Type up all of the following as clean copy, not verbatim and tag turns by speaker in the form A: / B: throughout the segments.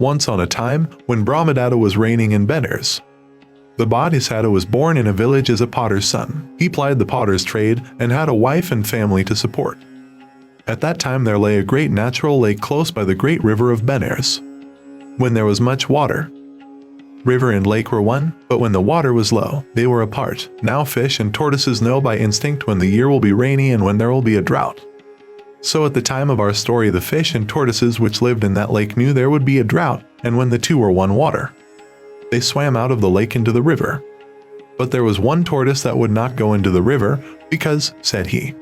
A: Once on a time, when Brhamadatta was reigning in Benares, the Bodhisattva was born in a village as a potter's son. He plied the potter's trade and had a wife and family to support. At that time there lay a great natural lake close by the great river of Benares. When there was much water, river and lake were one, but when the water was low, they were apart. Now fish and tortoises know by instinct when the year will be rainy and when there will be a drought. So at the time of our story, the fish and tortoises which lived in that lake knew there would be a drought, and when the two were one water, they swam out of the lake into the river. But there was one tortoise that would not go into the river, because, said he,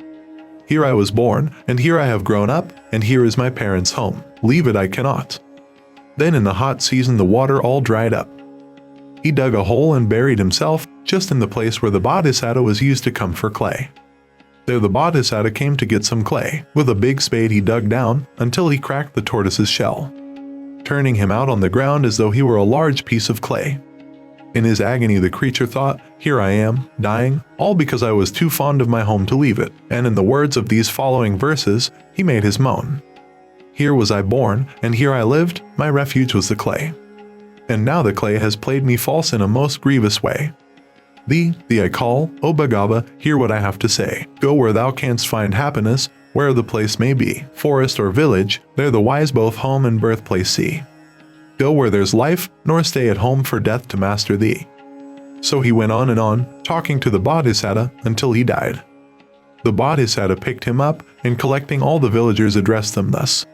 A: "Here I was born, and here I have grown up, and here is my parents' home. Leave it I cannot." Then in the hot season the water all dried up. He dug a hole and buried himself, just in the place where the Bodhisattva was used to come for clay. There the Bodhisattva came to get some clay. With a big spade he dug down, until he cracked the tortoise's shell, turning him out on the ground as though he were a large piece of clay. In his agony the creature thought, "Here I am, dying, all because I was too fond of my home to leave it." And in the words of these following verses, he made his moan. "Here was I born, and here I lived, my refuge was the clay. And now the clay has played me false in a most grievous way. Thee I call, O Bhagava, hear what I have to say. Go where thou canst find happiness, where the place may be, forest or village, there the wise both home and birthplace see. Go where there's life, nor stay at home for death to master thee." So he went on and on, talking to the Bodhisattva, until he died. The Bodhisattva picked him up, and collecting all the villagers addressed them thus.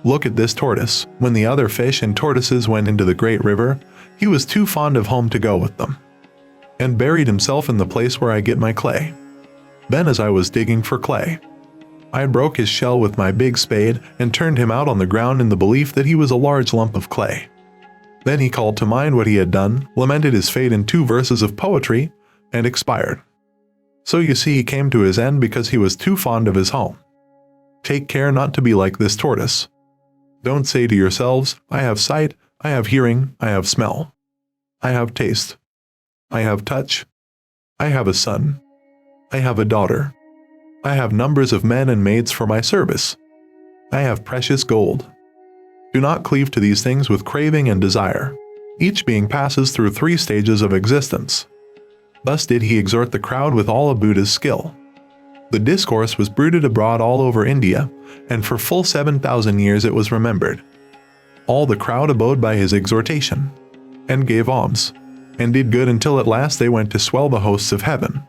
A: "Look at this tortoise. When the other fish and tortoises went into the great river, he was too fond of home to go with them, and buried himself in the place where I get my clay. Then as I was digging for clay, I broke his shell with my big spade and turned him out on the ground in the belief that he was a large lump of clay. Then he called to mind what he had done, lamented his fate in 2 verses of poetry, and expired. So you see he came to his end because he was too fond of his home. Take care not to be like this tortoise. Don't say to yourselves, I have sight, I have hearing, I have smell, I have taste, I have touch, I have a son, I have a daughter, I have numbers of men and maids for my service, I have precious gold. Do not cleave to these things with craving and desire. Each being passes through 3 stages of existence." Thus did he exhort the crowd with all of Buddha's skill. The discourse was bruited abroad all over India, and for full 7,000 years it was remembered. All the crowd abode by his exhortation, and gave alms, and did good until at last they went to swell the hosts of heaven.